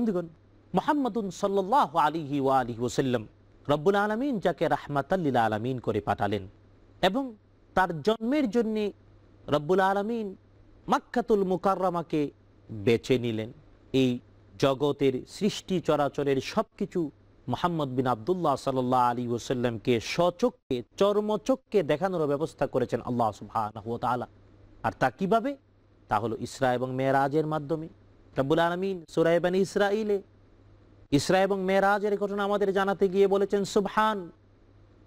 বন্ধুগণ, মুহাম্মাদুন সাল্লাল্লাহু আলাইহি ওয়া আলিহি ওয়াসাল্লাম রব্বুল আলামিন যাকে রাহমাতাল লিল আলামিন করে পাঠালেন এবং তার জন্মের জন্য রব্বুল আলামিন মক্কাতুল মুকাররমাকে বেছে নিলেন। এই জগতের সৃষ্টি চরাচরের সবকিছু মুহাম্মদ বিন আব্দুল্লাহ সাল্লাল্লাহু আলাইহি ওয়াসাল্লামকে স্বচক্ষে চর্মচক্ষে দেখানোর ব্যবস্থা করেছেন আল্লাহ সুবহানাহু ওয়া তাআলা। আর তা কিভাবে? তা হলো ইসরা এবং মেরাজের মাধ্যমে। রব্বুল আলামিন সূরা বনী ইসরাঈলে ইসরা এবং মেরাজের ঘটনা আমাদের জানাতে গিয়ে বলেছেন, সুবহান,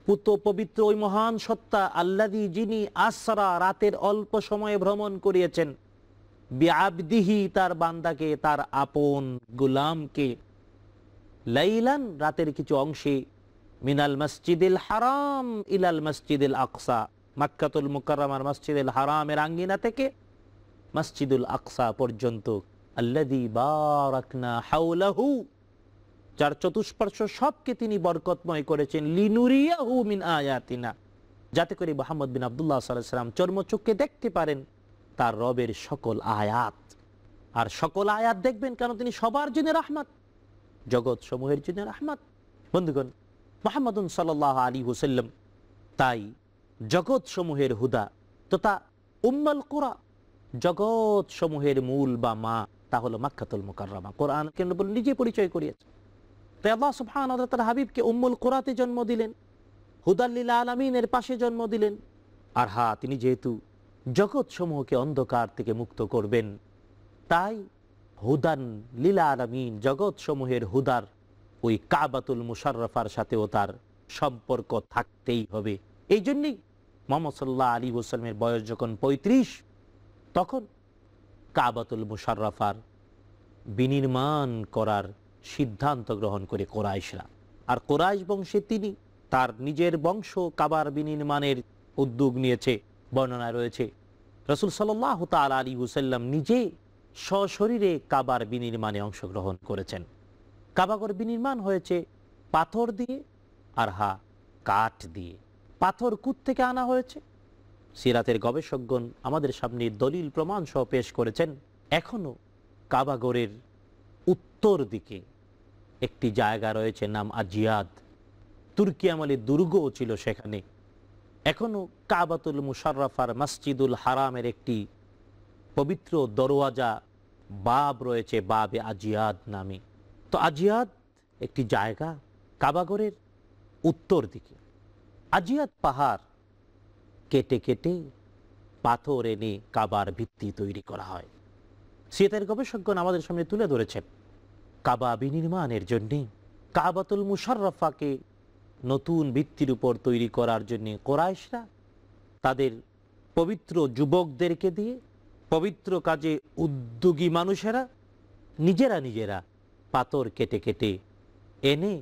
পুত পবিত্র ওই মহান সত্তা আল্লাযী, যিনি আসরা, রাতের অল্প সময়ে ভ্রমণ করিয়েছেন, বিআবদিহি, তার বান্দাকে, তার আপন গোলামকে, লাইলান, রাতের কিছু অংশে, মিনাল মসজিদিল হারাম ইলাল মসজিদিল আকসা, মক্কাতুল মুকাররমার মসজিদুল হারামের আঙ্গিনা থেকে মসজিদুল আকসা পর্যন্ত, আল্লাযী বারাকনা হাওলাহু, যার চতুষ্পার্শ্ব সবকে তিনি বরকতময় করেছেন, লিনুরিয়াহু মিন আয়াতিনা, যাতে করে মুহাম্মদ বিন আব্দুল্লাহ সাল্লাল্লাহু আলাইহি ওয়াসাল্লাম চর্মচক্ষে দেখতে পারেন তার রবের সকল আয়াত। আর সকল আয়াত দেখবেন কারণ তিনি সবার জন্য রাহমাত, জগৎ সমূহের জন্য রাহমাত। বন্ধুগণ, মুহাম্মাদুন সাল্লাল্লাহু আলাইহি ওয়াসাল্লাম তাই জগৎ সমূহের হুদা তথা উম্মুল কুরা, জগৎ সমূহের মূল বা মা, তা হলো মক্কাতুল মুকাররমা। কোরআন কেন্দ্র নিজে পরিচয় করিয়েছে। তাই আল্লাহ সুবহানাহু ওয়া তাআলা তার হাবিবকে উম্মুল কুরাতে জন্ম দিলেন, হুদাল লিল আলামিনের পাশে জন্ম দিলেন। আর তিনি যেহেতু জগৎ সমূহকে অন্ধকার থেকে মুক্ত করবেন, তাই হুদান লিল আলামিন, জগৎ সমূহের হুদার ওই কাবাতুল মুশাররফার সাথেও তার সম্পর্ক থাকতেই হবে। এই জন্যই মুহাম্মদ সাল্লাল্লাহু আলাইহি ওয়াসাল্লামের বয়স যখন 35, তখন কাবাতুল মুশাররফার বিনির্মাণ করার সিদ্ধান্ত গ্রহণ করে কোরাইশরা। আর কোরাইশ বংশে তিনি তার নিজের বংশ কাবার বিনির্মাণের উদ্যোগ নিয়েছে। বর্ণনায় রয়েছে রাসূল সাল্লাল্লাহু তাআলা আলাইহি ওয়াসাল্লাম নিজে সশরীরে কাবার বিনির্মাণে অংশগ্রহণ করেছেন। কাবাগর বিনির্মাণ হয়েছে পাথর দিয়ে আর কাঠ দিয়ে। পাথর কুত থেকে আনা হয়েছে? সিরাতের গবেষকগণ আমাদের সামনে দলিল প্রমাণ সহ পেশ করেছেন। এখনো কাবাগরের উত্তর দিকে একটি জায়গা রয়েছে, নাম আজিয়াদ। তুর্কি আমলে দুর্গও ছিল সেখানে। এখনো কাবাতুল মুশাররফার মসজিদুল হারামের একটি পবিত্র দরওয়াজা বাব রয়েছে, বাবে আজিয়াদ নামে। তো আজিয়াদ একটি জায়গা কাবাগরের উত্তর দিকে। আজিয়াদ পাহাড় কেটে কেটে পাথর এনে কাবার ভিত্তি তৈরি করা হয়। সিরাতের গবেষকগণ আমাদের সামনে তুলে ধরেছেন, কাবা বিনির্মাণের জন্যে, কাবাতুল মুশাররফাকে নতুন ভিত্তির উপর তৈরি করার জন্য কোরাইশরা তাদের পবিত্র যুবকদেরকে দিয়ে, পবিত্র কাজে উদ্যোগী মানুষেরা নিজেরা পাথর কেটে কেটে এনে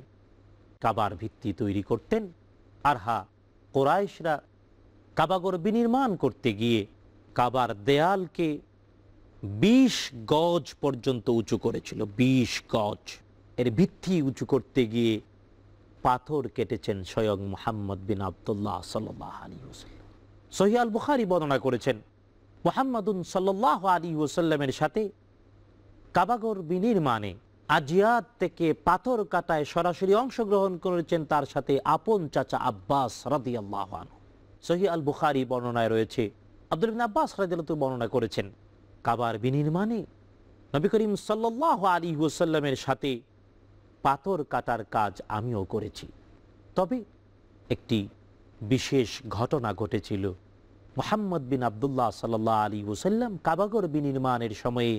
কাবার ভিত্তি তৈরি করতেন। আর কোরাইশরা কাবাগর বিনির্মাণ করতে গিয়ে কাবার দেয়ালকে 20 গজ পর্যন্ত উঁচু করেছিল। 20 গজ এর ভিত্তি উঁচু করতে গিয়ে পাথর কেটেছেন স্বয়ং মুহাম্মদ বিন আব্দুল্লাহ সাল্লাল্লাহু আলাইহি ওয়াসাল্লাম। সহিহ আল বুখারী বর্ণনা করেছেন, মুহাম্মাদুন সাল্লাল্লাহু আলাইহি ওয়াসাল্লামের সাথে কাবাগর বিনির্মাণে আজিয়াদ থেকে পাথর কাটায় সরাসরি অংশগ্রহণ করেছেন তার সাথে আপন চাচা আব্বাস রাদিয়াল্লাহু আনহু। সহিহ আল বুখারী বর্ণনায় রয়েছে, আব্দুল্লাহ ইবনে আব্বাস রাদিয়াল্লাহু আনহু বর্ণনা করেছেন, কাবার বিনির্মাণে নবী করিম সাল্লাল্লাহু আলাইহি ওয়াসাল্লামের সাথে পাথর কাটার কাজ আমিও করেছি। তবে একটি বিশেষ ঘটনা ঘটেছিল। মুহাম্মদ বিন আব্দুল্লাহ সাল্লাল্লাহু আলাইহি ওয়াসাল্লাম কাবাগর বিনির্মাণের সময়ে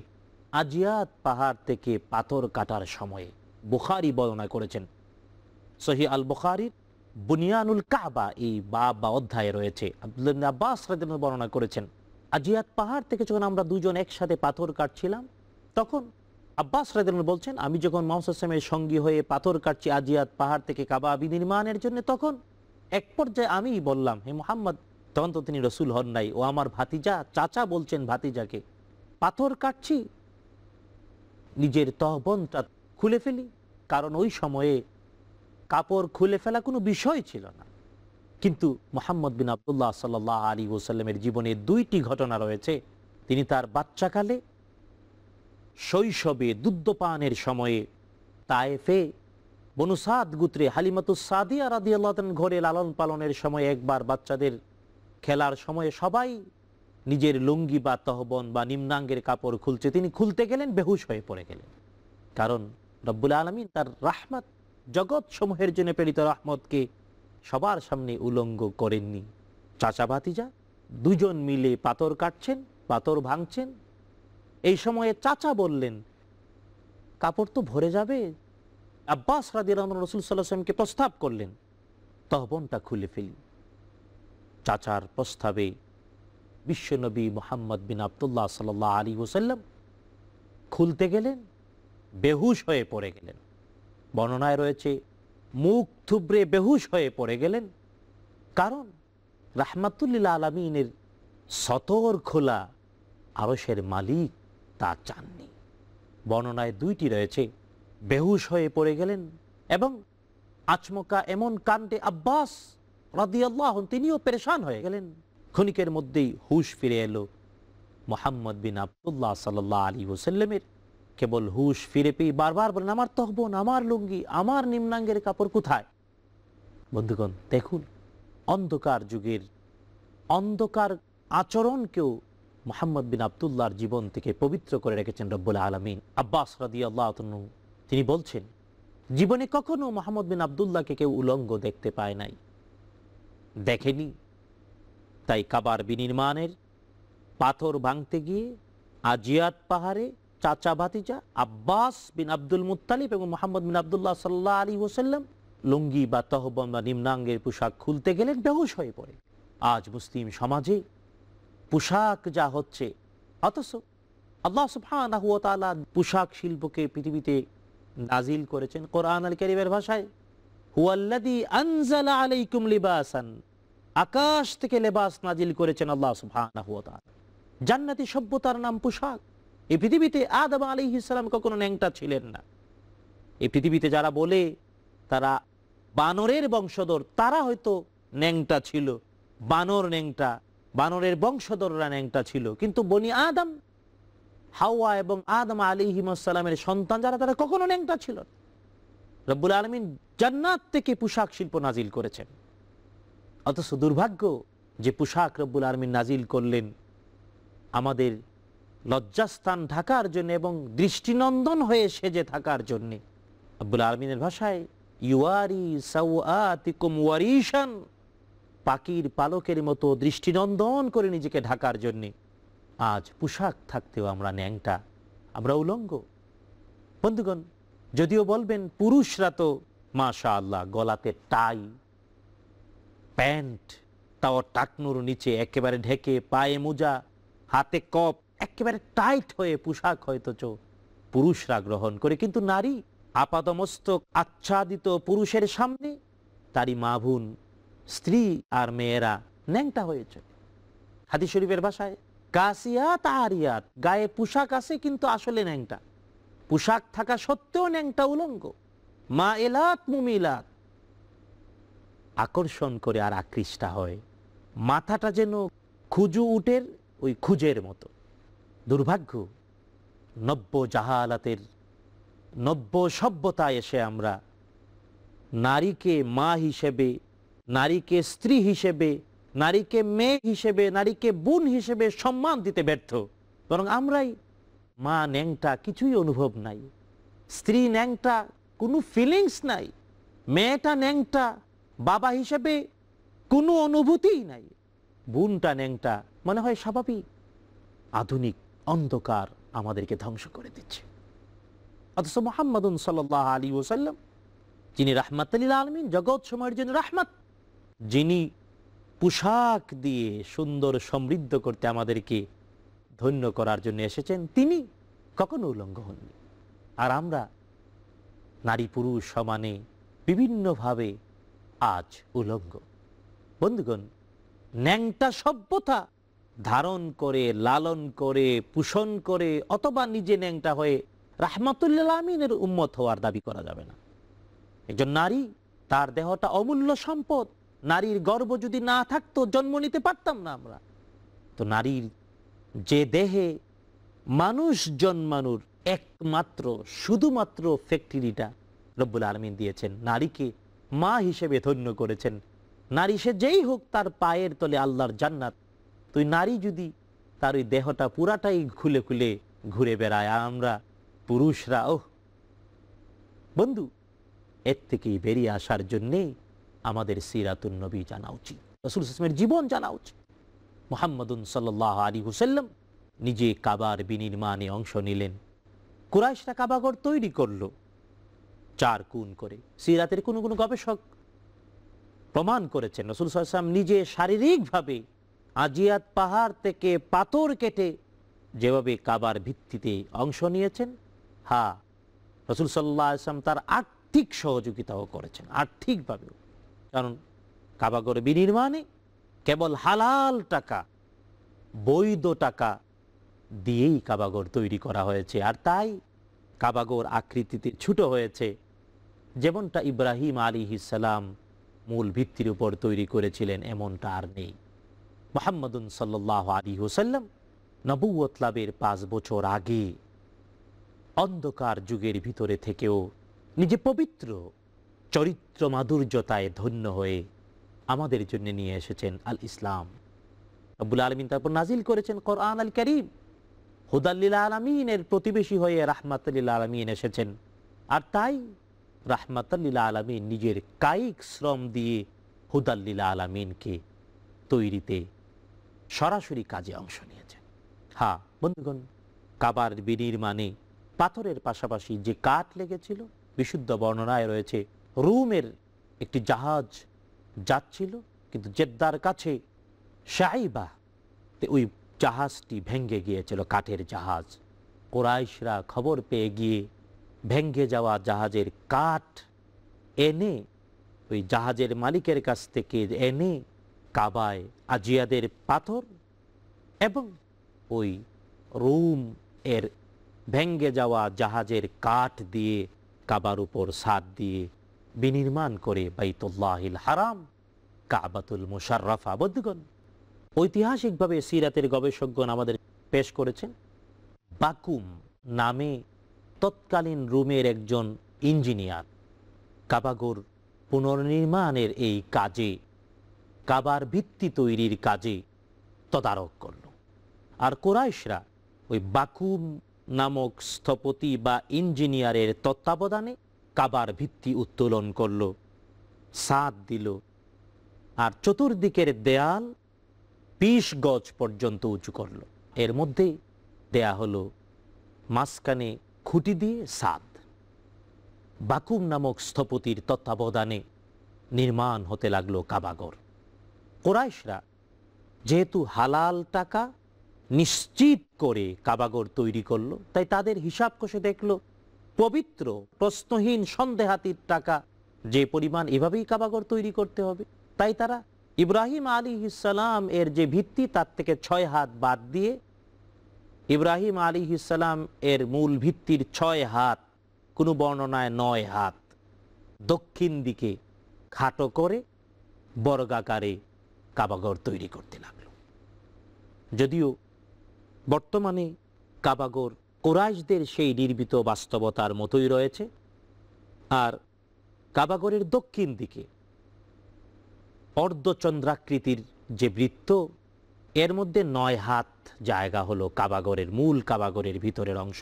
আজিয়াদ পাহাড় থেকে পাথর কাটার সময়ে, বুখারী বর্ণনা করেছেন, সহিহ আল বুখারীর বুনিয়ানুল কাবা এই বাব বা অধ্যায়ে রয়েছে। আব্দুল্লাহ ইবনে আব্বাস রাদিয়াল্লাহু আনহু বর্ণনা করেছেন, আজিয়াদ পাহাড় থেকে যখন আমরা দুজন একসাথে পাথর কাটছিলাম, তখন আব্বাস রাদিয়াল্লাহু আনহু বলছেন, আমি যখন মুহাম্মদ সাল্লাল্লাহু আলাইহি ওয়াসাল্লামের সঙ্গী হয়ে পাথর কাটছি আজিয়াদ পাহাড় থেকে কাবা বিনির্মাণের জন্য, তখন এক পর্যায়ে আমি বললাম, হে মুহাম্মদ, তখন তো তিনি রসুল হন নাই, ও আমার ভাতিজা, চাচা বলছেন ভাতিজাকে, পাথর কাটছি, নিজের তহবনটা খুলে ফেলি। কারণ ওই সময়ে কাপড় খুলে ফেলা কোনো বিষয় ছিল না। কিন্তু মুহাম্মদ বিন আব্দুল্লাহ সাল্লাল্লাহু আলাইহি ওয়াসাল্লামের জীবনে 2টি ঘটনা রয়েছে। তিনি তার বাচ্চাকালে শৈশবে দুগ্ধপানের সময়ে তায়েফে বনু সাদ গোত্রে হালিমাতুস সাদিয়া রাদিয়াল্লাহু তাআলার ঘরে লালন পালনের সময় একবার বাচ্চাদের খেলার সময়ে সবাই নিজের লুঙ্গি বা তহবন বা নিম্নাঙ্গের কাপড় খুলছে, তিনি খুলতে গেলেন, বেহুশ হয়ে পড়ে গেলেন। কারণ রব্বুল আলামিন তার রাহমত, জগৎ সমূহের জন্য প্রেরিত রাহমতকে সবার সামনে উলঙ্গ করেননি। চাচা ভাতিজা দুজন মিলে পাথর কাটছেন, পাথর ভাঙছেন। এই সময়ে চাচা বললেন, কাপড় তো ভরে যাবে। আব্বাস রাদিয়াল্লাহু আনহু রাসূল সাল্লাল্লাহু আলাইহি ওয়াসাল্লামকে প্রস্তাব করলেন, তহবনটা খুলে ফেলি। চাচার প্রস্তাবে বিশ্বনবী মুহাম্মদ বিন আব্দুল্লাহ সাল্লাল্লাহু আলাইহি ওয়াসাল্লাম খুলতে গেলেন, বেহুশ হয়ে পড়ে গেলেন। বর্ণনায় রয়েছে মুখ থুবড়ে বেহুশ হয়ে পড়ে গেলেন। কারণ রাহমাতুল্লিল আলামিনের সতর খোলা আরশের মালিক তা চাননি। বর্ণনায় দুইটি রয়েছে, বেহুশ হয়ে পড়ে গেলেন এবং আচমকা এমন কাণ্ডে আব্বাস রাদিয়াল্লাহু আনহু তিনিও পেরেশান হয়ে গেলেন। ক্ষণিকের মধ্যেই হুশ ফিরে এলো মুহাম্মদ বিন আব্দুল্লাহ সাল্লাল্লাহু আলাইহি ওয়াসাল্লামের। কেবল হুশ ফিরে পেয়ে বারবার বলেন, আমার তহবন, আমার লুঙ্গি, আমার নিম্নাঙ্গের কাপড় কোথায়? বন্ধুগণ, দেখুন অন্ধকার যুগের অন্ধকার আচরণকেও মুহাম্মদ বিন আব্দুল্লাহর জীবন থেকে পবিত্র করে রেখেছেন রব্বুল আলামিন। আব্বাস রাদিয়াল্লাহু আনহু তিনি বলছেন, জীবনে কখনো মুহাম্মদ বিন আব্দুল্লাহকে কেউ উলঙ্গ দেখতে পায় নাই, দেখেনি। তাই কাবার বিনির্মাণের পাথর ভাঙতে গিয়ে আজিয়াত পাহাড়ে চাচা ভাতিজা আব্বাস বিন আব্দুল মুত্তালিব এবং মুহাম্মদ বিন আব্দুল্লাহ সাল্লাল্লাহু আলাইহি ওয়াসাল্লাম লুঙ্গি বা তহবন বা নিম্নাঙ্গের পোশাক খুলতে গেলেন, বেহুশ হয়ে পড়ে। আজ মুসলিম সমাজে পোশাক যা হচ্ছে, অথচ আল্লাহ সুবহানাহু ওয়া তাআলা পোশাক শিল্পকে পৃথিবীতে নাজিল করেছেন কোরআন আল কারীমের ভাষায়, হুয়াল্লাযী আনজালা আলাইকুম লিবাসান, আকাশ থেকে লেবাস নাজিল করেছেন আল্লাহ সুবহানাহু ওয়া তাআলা। জান্নাতি সভ্যতার নাম পোশাক। এই পৃথিবীতে আদম আলাইহিস সালাম কখনো ন্যাংটা ছিলেন না। এই পৃথিবীতে যারা বলে তারা বানরের বংশধর, তারা হয়তো ন্যাংটা ছিল, বানর ন্যাংটা, বানরের বংশধররা ন্যাংটা ছিল। কিন্তু বনি আদম, হাওয়া এবং আদম আলাইহিস সালামের সন্তান যারা, তারা কখনো ন্যাংটা ছিল না। রব্বুল আলামিন জান্নাত থেকে পোশাক শিল্প নাজিল করেছেন। অথচ দুর্ভাগ্য যে পোশাক রব্বুল আলামিন নাজিল করলেন আমাদের লজ্জাস্থান ঢাকার জন্য এবং দৃষ্টিনন্দন হয়ে সেজে থাকার জন্য। রব্বুল আলামিনের ভাষায় ইউয়ারি সাওয়াতিকুম ওয়ারিশান, পাখির পালকের মতো দৃষ্টিনন্দন করে নিজেকে ঢাকার জন্য। আজ পোশাক থাকতেও আমরা ন্যাংটা, আমরা উলঙ্গ। বন্ধুগণ, যদিও বলবেন পুরুষরা তো মাশাআল্লাহ গলাতে টাই, প্যান্ট, তাও টাকনুর নিচে একেবারে ঢেকে, পায়ে মোজা, হাতে কপ, একেবারে টাইট হয়ে পোশাক হয়তো পুরুষরা গ্রহণ করে, কিন্তু নারী আপাদমস্তক আচ্ছাদিত পুরুষের সামনে তারই মা বোন, স্ত্রী আর মেয়েরা ন্যাংটা হয়েছে। হাদিস শরীফের ভাষায় কাসিয়াত আরিয়াত, গায়ে পোশাক আছে কিন্তু আসলে ন্যাংটা, পোশাক থাকা সত্ত্বেও ন্যাংটা, উলঙ্গ। মা এলাত মুমিলাত, আকর্ষণ করে আর আকৃষ্টা হয়। মাথাটা যেন খুজু উটের ওই খুজের মতো। দুর্ভাগ্য, নব্য জাহালাতের নব্য সভ্যতায় এসে আমরা নারীকে মা হিসেবে, নারীকে স্ত্রী হিসেবে, নারীকে মেয়ে হিসেবে, নারীকে বোন হিসেবে সম্মান দিতে ব্যর্থ। বরং আমরাই মা ন্যাংটা, কিছুই অনুভব নাই, স্ত্রী ন্যাংটা, কোনো ফিলিংস নাই, মেয়েটা ন্যাংটা, বাবা হিসেবে কোনো অনুভূতিই নাই, বোনটা ন্যাংটা, মনে হয় স্বাভাবিক। আধুনিক অন্ধকার আমাদেরকে ধ্বংস করে দিচ্ছে। অথচ মুহাম্মাদুন সাল্লাল্লাহু আলাইহি ওয়াসাল্লাম, যিনি রাহমাতুল লিল আলামিন, জগৎ সময়ের জন্য রাহমাত, যিনি পোশাক দিয়ে সুন্দর সমৃদ্ধ করতে আমাদেরকে ধন্য করার জন্য এসেছেন, তিনি কখনো উলঙ্গ হননি। আর আমরা নারী পুরুষ সমানে বিভিন্নভাবে আজ উলঙ্গ। বন্ধুগণ, ন্যাংটা সভ্যতা ধারণ করে, লালন করে, পোষণ করে, অথবা নিজে ন্যাংটা হয়ে রাহমাতুল লিল আলামিনের উম্মত হওয়ার দাবি করা যাবে না। একজন নারী, তার দেহটা অমূল্য সম্পদ। নারীর গর্ভ যদি না থাকতো জন্ম নিতে পারতাম না আমরা। তো নারীর যে দেহে মানুষ জন্মানোর একমাত্র শুধুমাত্র ফ্যাক্টরিটা রব্বুল আলামিন দিয়েছেন, নারীকে মা হিসেবে ধন্য করেছেন। নারী সে যেই হোক, তার পায়ের তলে আল্লাহর জান্নাত। তুই নারী যদি তার ওই দেহটা পুরাটাই খুলে খুলে ঘুরে বেড়ায়, আর আমরা পুরুষরা বন্ধু, এর থেকেই বেরিয়ে আসার জন্যে আমাদের সিরাতুন নবী জানা উচিত, রাসূল সাল্লাল্লাহু আলাইহি ওয়াসাল্লামের জীবন জানা উচিত। মুহাম্মাদুন সাল্লাল্লাহু আলাইহি ওয়াসাল্লাম নিজে কাবার বিনির্মাণে অংশ নিলেন। কুরাইশরা কাবাঘর তৈরি করলো 4 গুণ করে। সিরাতের কোনো কোনো গবেষক প্রমাণ করেছেন রাসূল সাল্লাল্লাহু আলাইহি ওয়াসাল্লাম নিজে শারীরিকভাবে আজিয়াত পাহাড় থেকে পাথর কেটে যেভাবে কাবার ভিত্তিতে অংশ নিয়েছেন, হ্যাঁ, রাসূল সাল্লাল্লাহু আলাইহি ওয়াসাল্লাম তার আর্থিক সহযোগিতাও করেছেন, আর্থিকভাবেও। কারণ কাবাঘর বিনির্মাণে কেবল হালাল টাকা, বৈধ টাকা দিয়েই কাবাঘর তৈরি করা হয়েছে। আর তাই কাবাঘর আকৃতিতে ছোট হয়েছে, যেমনটা ইব্রাহিম আলাইহিস সালাম মূল ভিত্তির উপর তৈরি করেছিলেন, এমনটা আর নেই। মুহাম্মাদুন সাল্লাল্লাহু আলাইহি ওয়াসাল্লাম নবুয়ত লাভের 5 বছর আগে অন্ধকার যুগের ভিতরে থেকেও নিজে পবিত্র চরিত্র মাধুর্যতায় ধন্য হয়ে আমাদের জন্য নিয়ে এসেছেন আল ইসলাম। রব্বুল আলামিন তারপর নাজিল করেছেন কোরআন আল কারীম। হুদাল লিল আলামিনের প্রতিবেশী হয়ে রাহমাতুল লিল আলামিন এসেছেন। আর তাই রাহমাতুল লিল আলামিন নিজের কায়িক শ্রম দিয়ে হুদাল লিল আলামিনকে তৈরিতে সরাসরি কাজে অংশ নিয়েছেন। হ্যাঁ বন্ধুগণ, কাবার বিনির্মাণে পাথরের পাশাপাশি যে কাঠ লেগেছিল, বিশুদ্ধ বর্ণনায় রয়েছে রুমের একটি জাহাজ যাচ্ছিল, কিন্তু জেদ্দার কাছে শাইবা, ওই জাহাজটি ভেঙ্গে গিয়েছিল, কাঠের জাহাজ। কুরাইশরা খবর পেয়ে গিয়ে ভেঙ্গে যাওয়া জাহাজের কাঠ এনে ওই জাহাজের মালিকের কাছ থেকে এনে কাবায় আজিয়াদের পাথর এবং ওই রুম এর ভেঙ্গে যাওয়া জাহাজের কাঠ দিয়ে কাবার উপর ছাদ দিয়ে বিনির্মাণ করে বাইতুল্লাহিল হারাম, কাবাতুল মুশাররফা। বন্ধুগণ, ঐতিহাসিকভাবে সিরাতের গবেষকগণ আমাদের পেশ করেছেন বাকুম নামে তৎকালীন রোমের একজন ইঞ্জিনিয়ার কাবাগর পুনর্নির্মাণের এই কাজে, কাবার ভিত্তি তৈরির কাজে তদারক করল। আর কুরাইশরা ওই বাকুম নামক স্থপতি বা ইঞ্জিনিয়ারের তত্ত্বাবধানে কাবার ভিত্তি উত্তোলন করল, ছাদ দিল, আর চতুর্দিকের দেয়াল 20 গজ পর্যন্ত উঁচু করল। এর মধ্যে দেয়া হলো মাঝখানে খুঁটি দিয়ে ছাদ। বাকুম নামক স্থপতির তত্ত্বাবধানে নির্মাণ হতে লাগলো কাবাগর। কুরাইশরা যেহেতু হালাল টাকা নিশ্চিত করে কাবাগর তৈরি করলো, তাই তাদের হিসাব কষে দেখলো পবিত্র প্রশ্নহীন সন্দেহাতীত টাকা যে পরিমাণ, এভাবেই কাবাগর তৈরি করতে হবে। তাই তারা ইব্রাহিম আলাইহিস সালাম এর যে ভিত্তি, তার থেকে 6 হাত বাদ দিয়ে ইব্রাহিম আলাইহিস সালাম এর মূল ভিত্তির 6 হাত, কোনো বর্ণনায় 9 হাত দক্ষিণ দিকে খাটো করে বর্গাকারে কাবাগর তৈরি করতে লাগলো। যদিও বর্তমানে কাবাগর কুরাইশদের সেই নির্মিত বাস্তবতার মতোই রয়েছে, আর কাবাগরের দক্ষিণ দিকে অর্ধচন্দ্রাকৃতির যে বৃত্ত, এর মধ্যে 9 হাত জায়গা হলো কাবাগরের মূল কাবাগরের ভিতরের অংশ,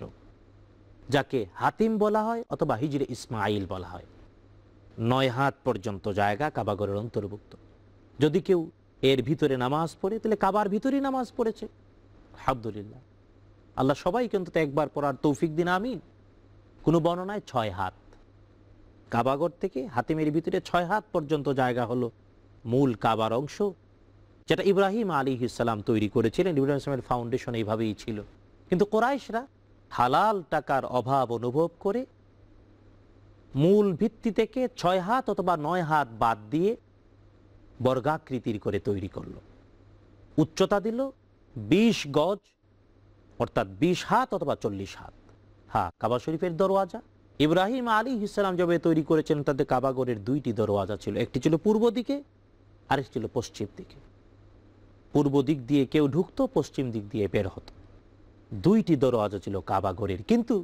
যাকে হাতিম বলা হয় অথবা হিজরে ইসমাইল বলা হয়। 9 হাত পর্যন্ত জায়গা কাবাগরের অন্তর্ভুক্ত। যদি কেউ এর ভিতরে নামাজ পড়ে, তাহলে কাবার ভিতরেই নামাজ পড়েছে। আলহামদুলিল্লাহ, আল্লাহ সবাইকে অন্তত একবার পড়ার তৌফিক দিন, আমিন। কোনো বর্ণনায় 6 হাত, কাবাগর থেকে হাতিমের ভিতরে 6 হাত পর্যন্ত জায়গা হলো মূল কাবার অংশ, যেটা ইব্রাহিম আলাইহিস সালাম তৈরি করেছিলেন। ইব্রাহিম ইসলামের ফাউন্ডেশন এইভাবেই ছিল। কিন্তু কুরাইশরা হালাল টাকার অভাব অনুভব করে মূল ভিত্তি থেকে 6 হাত অথবা 9 হাত বাদ দিয়ে বর্গাকৃতির করে তৈরি করলো। উচ্চতা দিল 20 গজ, অর্থাৎ 20 হাত অথবা 40 হাত। হ্যাঁ, কাবা শরীফের দরওয়াজা ইব্রাহিম আলাইহিস সালাম যবে তৈরি করেছেন, তাতে কাবাগরের 2টি দরওয়াজা ছিল। একটি ছিল পূর্ব দিকে, আরেকটি ছিল পশ্চিম দিকে। পূর্ব দিক দিয়ে কেউ ঢুকতো, পশ্চিম দিক দিয়ে বের হতো। দুইটি দরওয়াজা ছিল কাবাগরের, কিন্তু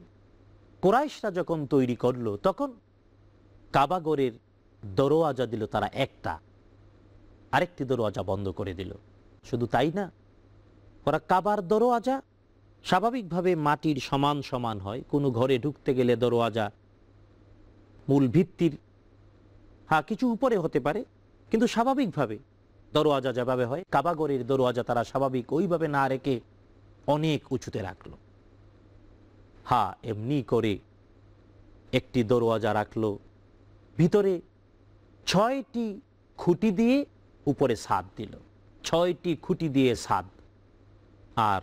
কুরাইশরা যখন তৈরি করলো তখন কাবাগরের দরওয়াজা দিল তারা একটা, আরেকটি দরওয়াজা বন্ধ করে দিল। শুধু তাই না, ওরা কাবার দরওয়াজা স্বাভাবিকভাবে মাটির সমান সমান হয়, কোনো ঘরে ঢুকতে গেলে দরওয়াজা মূল ভিত্তির কিছু উপরে হতে পারে, কিন্তু স্বাভাবিকভাবে দরওয়াজা যেভাবে হয় কাবাগরের দরওয়াজা তারা স্বাভাবিক ওইভাবে না রেখে অনেক উঁচুতে রাখলো। এমনি করে একটি দরওয়াজা রাখলো, ভিতরে 6টি খুঁটি দিয়ে উপরে ছাদ দিল, 6টি খুঁটি দিয়ে ছাদ। আর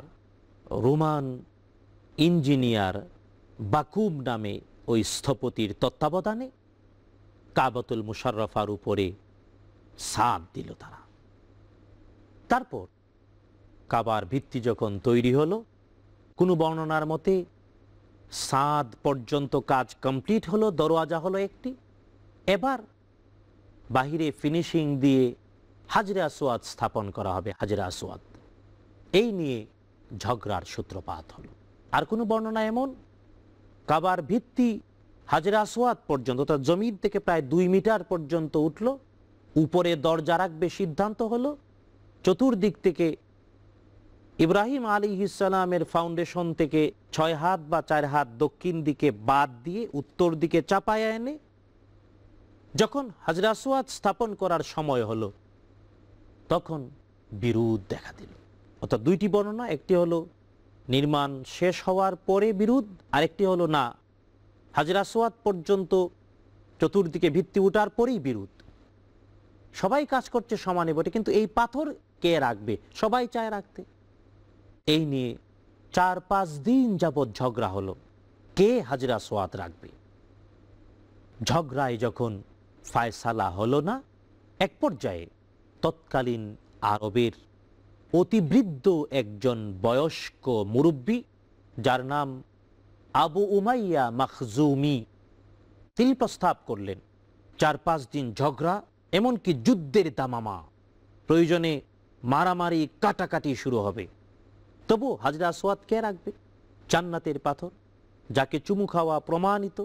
রোমান ইঞ্জিনিয়ার বাকুব নামে ওই স্থপতির তত্ত্বাবধানে কাবাতুল মুশাররফার উপরে ছাদ দিল তারা। তারপর কাবার ভিত্তি যখন তৈরি হলো, কোনো বর্ণনার মতে ছাদ পর্যন্ত কাজ কমপ্লিট হলো, দরওয়াজা হলো একটি। এবার বাহিরে ফিনিশিং দিয়ে হাজরে আসওয়াদ স্থাপন করা হবে, হাজরে আসওয়াদ। এই নিয়ে ঝগড়ার সূত্রপাত হলো। আর কোনো বর্ণনা এমন কাবার ভিত্তি হাজরে আসওয়াদ পর্যন্ত, তার জমিন থেকে প্রায় 2 মিটার পর্যন্ত উঠল, উপরে দরজা রাখবে সিদ্ধান্ত হলো। চতুর্দিক থেকে ইব্রাহিম আলাইহিস সালামের ফাউন্ডেশন থেকে 6 হাত বা 4 হাত দক্ষিণ দিকে বাদ দিয়ে উত্তর দিকে চাপায়া এনে যখন হাজরে আসওয়াদ স্থাপন করার সময় হলো, তখন বিরোধ দেখা দিল। অর্থাৎ দুইটি বর্ণনা, একটি হলো নির্মাণ শেষ হওয়ার পরে বিরোধ, আরেকটি হলো না হাজরে আসওয়াদ পর্যন্ত চতুর্দিকে ভিত্তি উঠার পরেই বিরোধ। সবাই কাজ করছে সমানে বটে, কিন্তু এই পাথর কে রাখবে, সবাই চায় রাখতে। এই নিয়ে 4-5 দিন যাবৎ ঝগড়া হলো, কে হাজরে আসওয়াদ রাখবে। ঝগড়ায় যখন ফায়সালা হলো না, এক পর্যায়ে তৎকালীন আরবের অতিবৃদ্ধ একজন বয়স্ক মুরব্বী, যার নাম আবু উমাইয়া মাখজুমি, তিনি প্রস্তাব করলেন 4-5 দিন ঝগড়া, এমনকি যুদ্ধের দামামা, প্রয়োজনে মারামারি কাটাকাটি শুরু হবে, তবু হাজরে আসওয়াদ কে রাখবে? জান্নাতের পাথর, যাকে চুমু খাওয়া প্রমাণিত,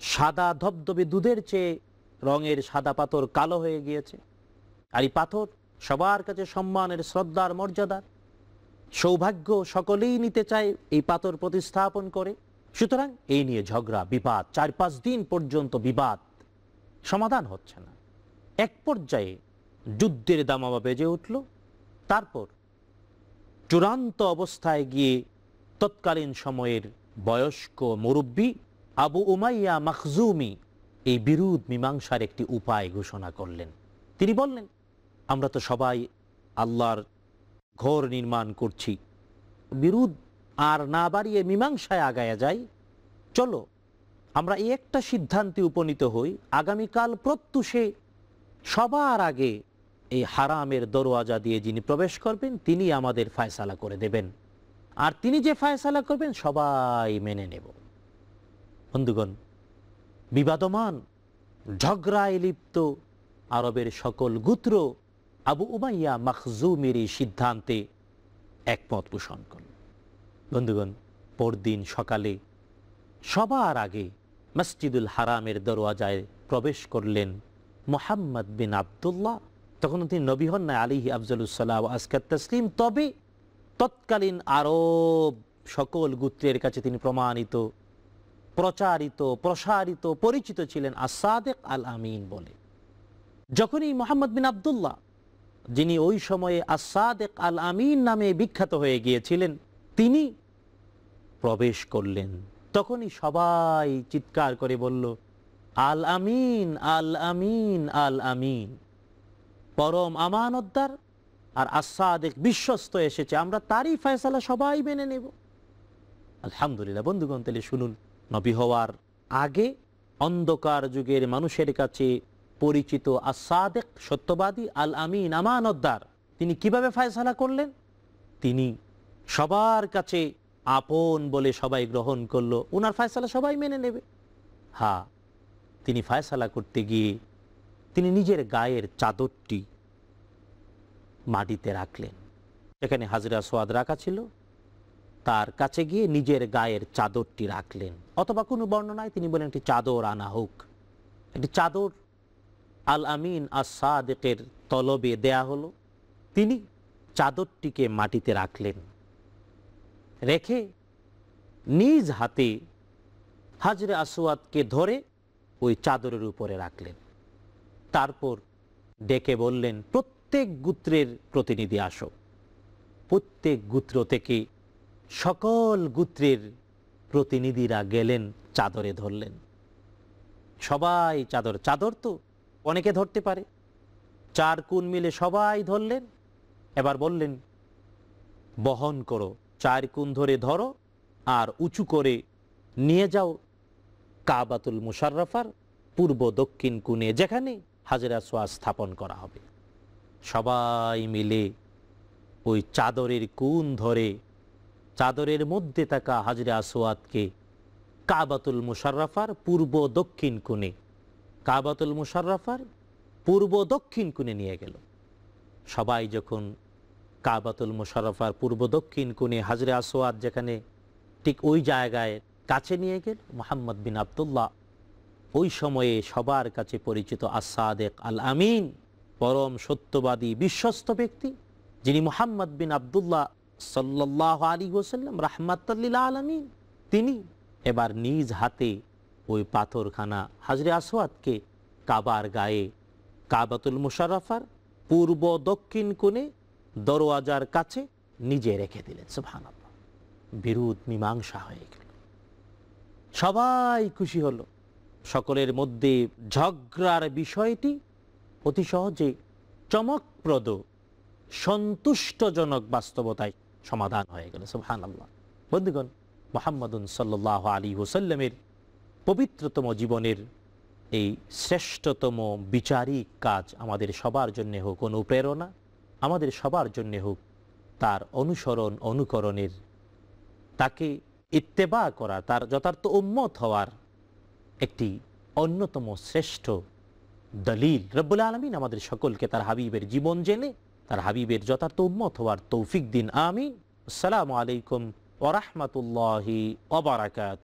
সাদা ধবধবে দুধের চেয়ে রঙের সাদা পাথর কালো হয়ে গিয়েছে। আর এই পাথর সবার কাছে সম্মানের, শ্রদ্ধার, মর্যাদার, সৌভাগ্য, সকলেই নিতে চায় এই পাথর প্রতিস্থাপন করে। সুতরাং এই নিয়ে ঝগড়া, বিবাদ, 4-5 দিন পর্যন্ত বিবাদ, সমাধান হচ্ছে না। এক পর্যায়ে যুদ্ধের দামামা বেজে উঠল। তারপর চূড়ান্ত অবস্থায় গিয়ে তৎকালীন সময়ের বয়স্ক মুরব্বী আবু উমাইয়া মাখজুমি এই বিরোধ মীমাংসার একটি উপায় ঘোষণা করলেন। তিনি বললেন, আমরা তো সবাই আল্লাহর ঘর নির্মাণ করছি, বিরোধ আর না বাড়িয়ে মীমাংসায় আগায়া যাই। চলো আমরা এই একটা সিদ্ধান্তে উপনীত হই, আগামীকাল প্রত্যুষে সবার আগে এই হারামের দরওয়াজা দিয়ে যিনি প্রবেশ করবেন তিনি আমাদের ফায়সালা করে দেবেন, আর তিনি যে ফায়সালা করবেন সবাই মেনে নেব। বন্ধুগণ, বিবাদমান ঝগড়ায় লিপ্ত আরবের সকল গোত্র আবু উমাইয়া মাখজুমের এই সিদ্ধান্তে একমত পোষণ করল। বন্ধুগণ, পরদিন সকালে সবার আগে মসজিদুল হারামের দরওয়াজায় প্রবেশ করলেন মুহাম্মদ বিন আবদুল্লাহ। তখন তিনি নবী হন না, আলাইহি আফজালুস সালাত ওয়া আজকাত তাসলিম, তবে তৎকালীন আরব সকল গোত্রের কাছে তিনি প্রমাণিত, প্রচারিত, প্রসারিত, পরিচিত ছিলেন আস-সাদিক আল আমিন বলে। যখনই মুহাম্মদ বিন আবদুল্লাহ, যিনি ওই সময়ে আস-সাদিক আল আমিন নামে বিখ্যাত হয়ে গিয়েছিলেন, তিনি প্রবেশ করলেন, তখনই সবাই চিৎকার করে বলল, আল আমিন, আল আমিন, আল আমিন, পরম আমানতদার আর আস-সাদিক বিশ্বস্ত এসেছে, আমরা তারই ফয়সালা সবাই মেনে নেব। আলহামদুলিল্লাহ। বন্ধুগণ, তাহলে শুনুন, নবী হওয়ার আগে অন্ধকার যুগের মানুষের কাছে পরিচিত আস-সাদিক সত্যবাদী, আল আমিন আমানতদার, তিনি কিভাবে ফয়সালা করলেন? তিনি সবার কাছে আপন বলে সবাই গ্রহণ করলো, ওনার ফয়সালা সবাই মেনে নেবে। তিনি ফয়সালা করতে গিয়ে তিনি নিজের গায়ের চাদরটি মাটিতে রাখলেন, এখানে হাজরে আসওয়াদ রাখা ছিল, তার কাছে গিয়ে নিজের গায়ের চাদরটি রাখলেন, অথবা কোনো বর্ণনায় তিনি বলেন একটি চাদর আনা হোক। একটি চাদর আল আমিন আস-সাদিকের তলবে দেয়া হলো। তিনি চাদরটিকে মাটিতে রাখলেন, রেখে নিজ হাতে হাজরে আসওয়াদকে ধরে ওই চাদরের উপরে রাখলেন। তারপর ডেকে বললেন, প্রত্যেক গোত্রের প্রতিনিধি আসো। প্রত্যেক গোত্র থেকে সকল গোত্রের প্রতিনিধিরা গেলেন, চাদরে ধরলেন। সবাই চাদর, চাদর তো অনেকে ধরতে পারে, 4 কুন মিলে সবাই ধরলেন। এবার বললেন, বহন করো, 4 কুন ধরে ধরো আর উঁচু করে নিয়ে যাও কাবাতুল মুশাররফার পূর্ব দক্ষিণ কোণে, যেখানে হাজরে আসওয়াদ স্থাপন করা হবে। সবাই মিলে ওই চাদরের কুন ধরে চাদরের মধ্যে থাকা হাজরে আসওয়াদকে কাবাতুল মুশাররফার পূর্ব দক্ষিণ কোণে, কাবাতুল মুশাররফার পূর্ব দক্ষিণ কোণে নিয়ে গেল। সবাই যখন কাবাতুল মুশাররফার পূর্ব দক্ষিণ কোণে হাজরে আসওয়াদ যেখানে, ঠিক ওই জায়গায় কাছে নিয়ে গেল, মুহাম্মদ বিন আব্দুল্লাহ ওই সময়ে সবার কাছে পরিচিত আস-সাদিক আল আমিন, পরম সত্যবাদী বিশ্বস্ত ব্যক্তি, যিনি মুহাম্মদ বিন আব্দুল্লাহ সাল্লাল্লাহু আলাইহি ওয়াসাল্লাম রাহমাতুল লিল আলামিন, তিনি এবার নিজ হাতে ওই পাথরখানা হাজরে আসওয়াদকে কাবার গায়ে কাবাতুল মুশাররফার পূর্ব দক্ষিণ কোণে দরওয়াজার কাছে নিজে রেখে দিলেন। সুবহানাল্লাহ। বিরোধ মীমাংসা হয়ে গেল, সবাই খুশি হলো। সকলের মধ্যে ঝগড়ার বিষয়টি অতি সহজে চমকপ্রদ সন্তুষ্টজনক বাস্তবতায় সমাধান হয়ে গেল। সুবহানাল্লাহ। বন্ধুগণ, মুহাম্মাদুন সাল্লাল্লাহু আলাইহি ওয়াসাল্লামের পবিত্রতম জীবনের এই শ্রেষ্ঠতম বিচারিক কাজ আমাদের সবার জন্য হোক অনুপ্রেরণা, আমাদের সবার জন্য হোক তার অনুসরণ অনুকরণের, তাকে ইত্তেবা করা, তার যথার্থ উম্মত হওয়ার একটি অন্যতম শ্রেষ্ঠ দলিল। রব্বুল আলামিন আমাদের সকলকে তার হাবিবের জীবন জেনে তার হাবিবের যথার্থ উম্মত হওয়ার তৌফিক দিন। আমিন। আসসালামু আলাইকুম ওয়া রাহমাতুল্লাহি ওয়া বারাকাতুহু।